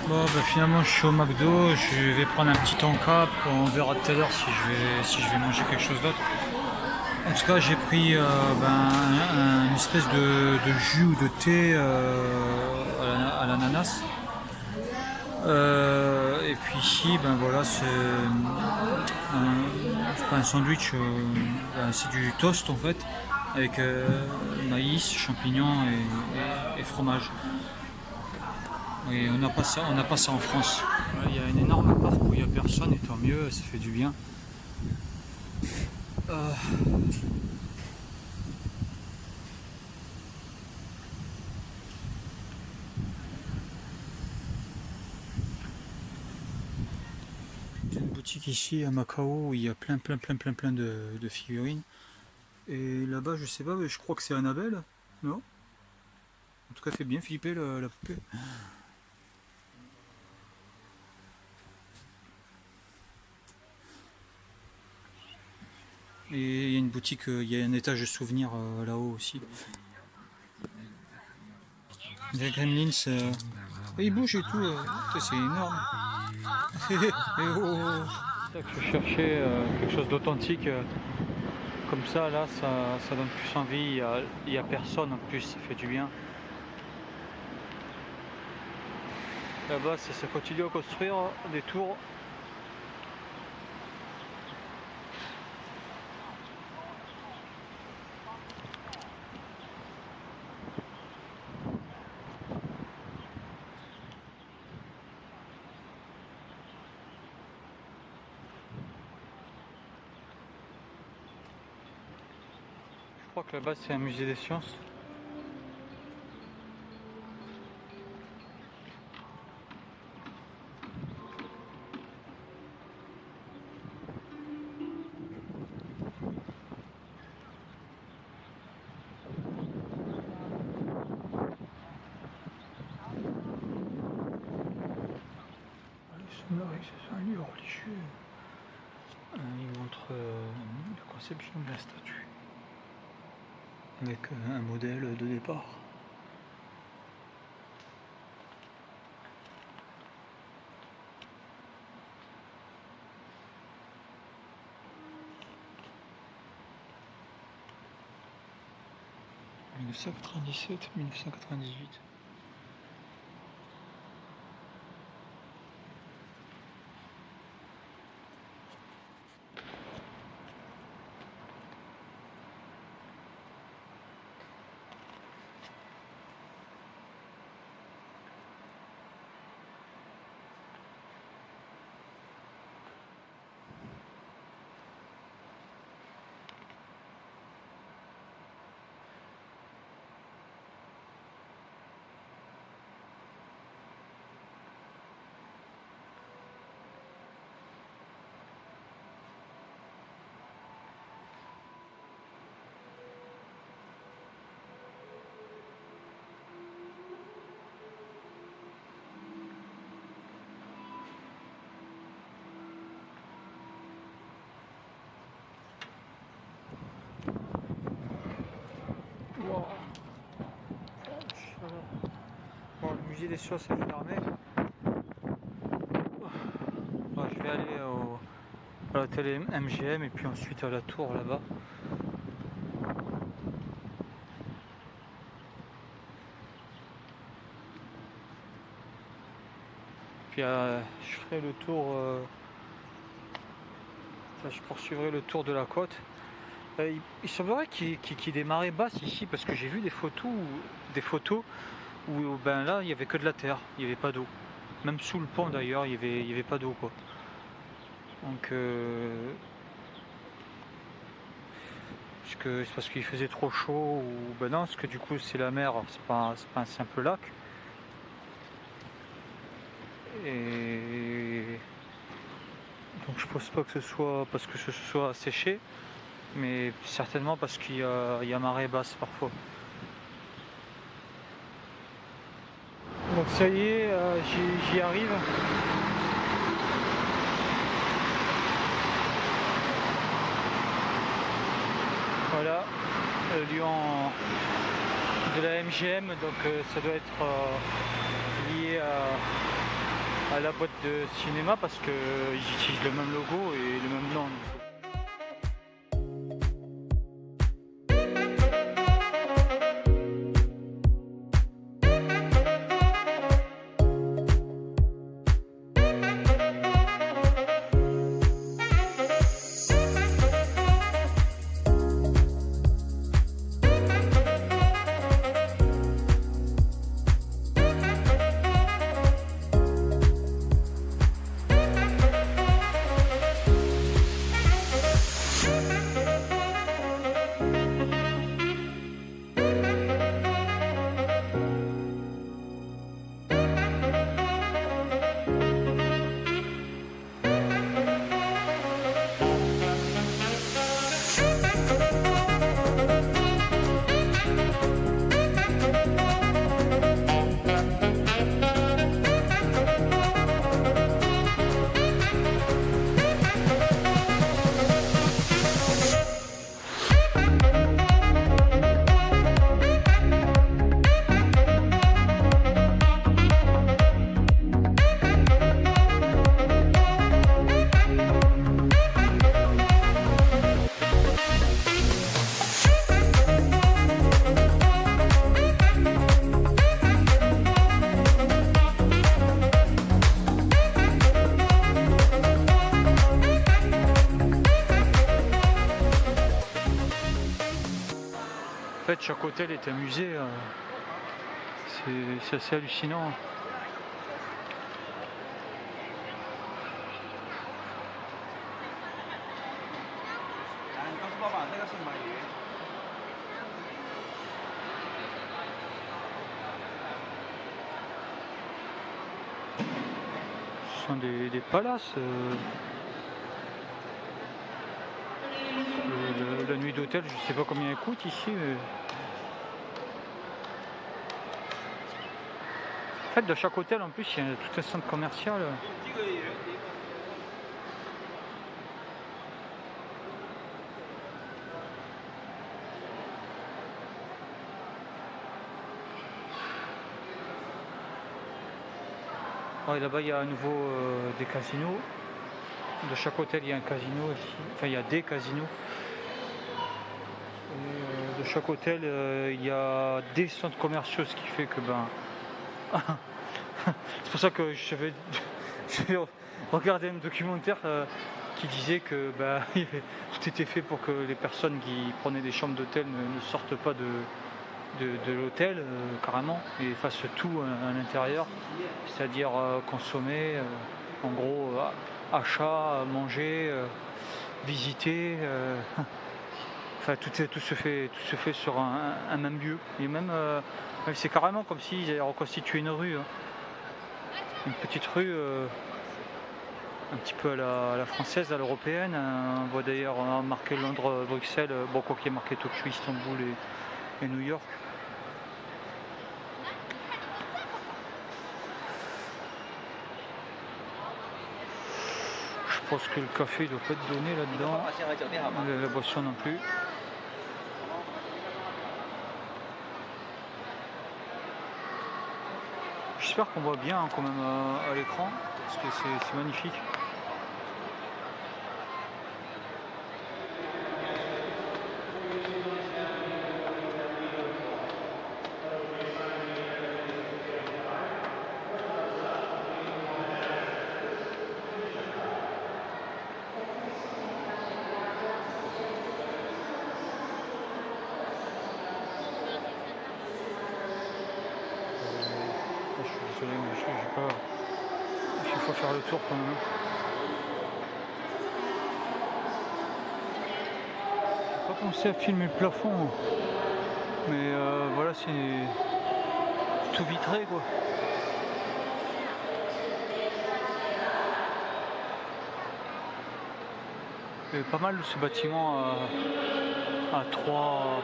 Bon, bah, finalement, je suis au McDo, je vais prendre un petit encap, on verra tout à l'heure si je vais manger quelque chose d'autre. En tout cas, j'ai pris une espèce de jus ou de thé à l'ananas. Et puis ici, ben voilà, c'est pas un sandwich, c'est du toast en fait, avec maïs, champignons et fromage. Oui, on n'a pas ça en France. Voilà, il y a un énorme parc où il n'y a personne et tant mieux, ça fait du bien. Euh, J'ai une boutique ici à Macao où il y a plein de figurines. Et là-bas, je sais pas, mais je crois que c'est Annabelle, non? En tout cas, fait bien flipper la poupée. Et il y a une boutique, il y a un étage de souvenirs là-haut aussi. Les Gremlins, ils bougent et tout, c'est énorme. Et oh, c'est ça que je cherchais, quelque chose d'authentique. Comme ça, là, ça donne plus envie. Il y a personne en plus, ça fait du bien. Là-bas, ça continue à construire des tours. Je crois que là-bas, c'est un musée des sciences. Ils sont là, c'est un lieu religieux. Il montre la conception de la statue avec un modèle de départ. « 1997-1998 ». Wow. Bon, le musée des sciences est fermé. Bon, je vais aller à l'hôtel MGM et puis ensuite à la tour là-bas. Puis je ferai le tour, je poursuivrai le tour de la côte. Il semblerait qu'il y ait des marées basses ici parce que j'ai vu des photos où ben là il y avait que de la terre, il n'y avait pas d'eau. Même sous le pont d'ailleurs, il y avait pas d'eau quoi. Donc c'est parce qu'il faisait trop chaud ou ben non, parce que du coup c'est la mer, c'est pas un simple lac. Et donc je pense pas que ce soit parce que ce soit séché, mais certainement parce il y a marée basse parfois. Donc ça y est, j'y arrive. Voilà, le lion de la MGM, donc ça doit être lié à la boîte de cinéma parce qu'ils utilisent le même logo et le même nom. En fait, chaque hôtel est un musée, c'est assez hallucinant. Ce sont des palaces. La nuit d'hôtel, je sais pas combien elle coûte ici. Mais... En fait, dans chaque hôtel, en plus, il y a tout un centre commercial. Ouais, là-bas, il y a à nouveau des casinos. De chaque hôtel, il y a un casino aussi. Enfin, il y a des casinos. Et, de chaque hôtel, il y a des centres commerciaux, ce qui fait que c'est pour ça que je vais regarder un documentaire qui disait que tout était fait pour que les personnes qui prenaient des chambres d'hôtel ne sortent pas de l'hôtel carrément et fassent tout à l'intérieur, c'est-à-dire consommer, en gros achat, manger, visiter. Enfin, tout se fait sur un même lieu. Et même, c'est carrément comme s'ils avaient reconstitué une rue. Hein. Une petite rue, un petit peu à la française, à l'européenne. On voit d'ailleurs marqué Londres, Bruxelles, quoi qu'il y ait marqué Tokyo, Istanbul et New York. Je pense que le café ne doit pas être donné là-dedans. La boisson non plus. J'espère qu'on voit bien quand même à l'écran, parce que c'est magnifique. Désolé, mais j'ai pas. Il faut faire le tour quand même. J'ai pas pensé à filmer le plafond, mais voilà, c'est tout vitré quoi. Il y avait pas mal de ce bâtiment à trois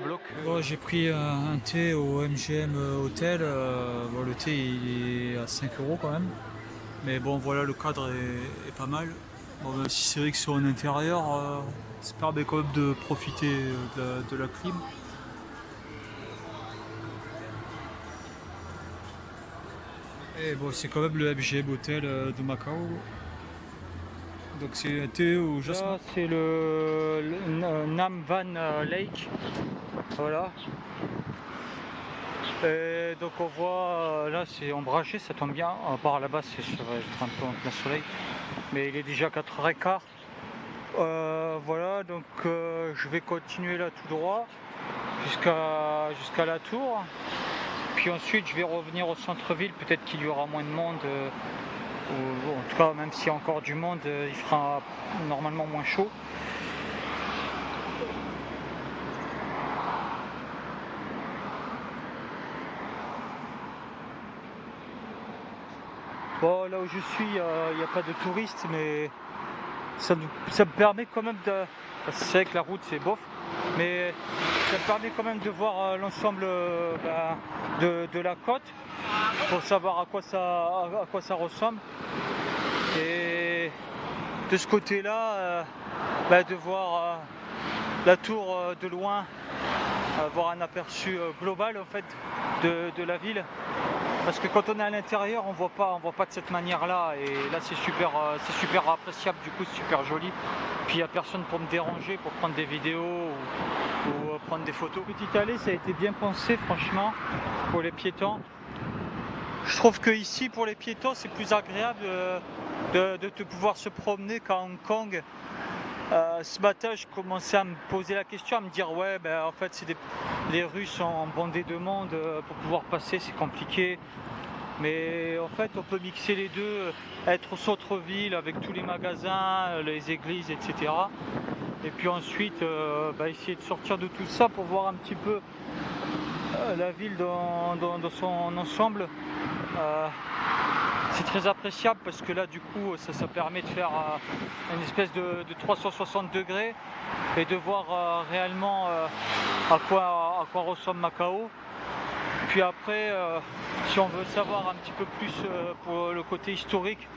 blocs. Bon, j'ai pris un thé au MGM Hôtel. Le thé il est à 5 € quand même. Mais bon, voilà, le cadre est pas mal. Bon, même si c'est vrai que sur un intérieur, ça permet quand même de profiter de la clim. Et bon, c'est quand même le MGM Hotel de Macao. Donc c'est un thé au jasmin. Là, c'est le Nam Van Lake. Voilà. Et donc on voit, là c'est ombragé, ça tombe bien. À part là-bas, ça va être un peu en plein soleil. Mais il est déjà 4h15. Voilà, donc je vais continuer là tout droit jusqu'à la tour. Puis ensuite je vais revenir au centre-ville, peut-être qu'il y aura moins de monde. Ou en tout cas, même s'il y a encore du monde, il fera normalement moins chaud. Bon, là où je suis, il n'y a pas de touristes, mais ça me permet quand même de... C'est vrai que la route c'est bof, mais ça me permet quand même de voir l'ensemble de la côte, pour savoir à quoi ça ressemble. Et de ce côté-là, de voir la tour de loin, avoir un aperçu global en fait de la ville. Parce que quand on est à l'intérieur, on voit pas de cette manière-là, et là c'est super appréciable, du coup c'est super joli. Puis il n'y a personne pour me déranger, pour prendre des vidéos ou prendre des photos. Petite allée, ça a été bien pensé franchement pour les piétons. Je trouve que ici pour les piétons c'est plus agréable de pouvoir se promener qu'à Hong Kong. Ce matin je commençais à me poser la question, à me dire ouais en fait les rues sont bondées de monde, pour pouvoir passer c'est compliqué. Mais en fait on peut mixer les deux, être au centre-ville avec tous les magasins, les églises, etc. Et puis ensuite essayer de sortir de tout ça pour voir un petit peu la ville dans son ensemble. C'est très appréciable parce que là du coup ça permet de faire une espèce de 360 degrés et de voir réellement à quoi ressemble Macao. Puis après si on veut savoir un petit peu plus pour le côté historique,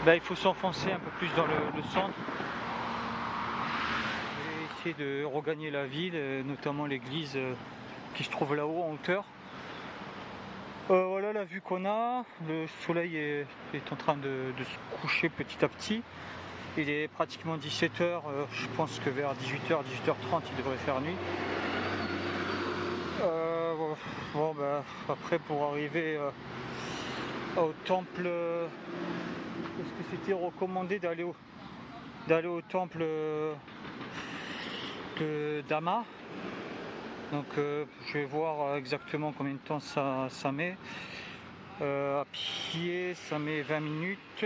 il faut s'enfoncer un peu plus dans le centre et essayer de regagner la ville, notamment l'église qui se trouve là-haut en hauteur. Voilà la vue qu'on a, le soleil est en train de se coucher petit à petit. Il est pratiquement 17h, je pense que vers 18h, 18h30 il devrait faire nuit. Après pour arriver au temple, est-ce que c'était recommandé d'aller au temple de Dama? Donc je vais voir exactement combien de temps ça met. À pied ça met 20 minutes.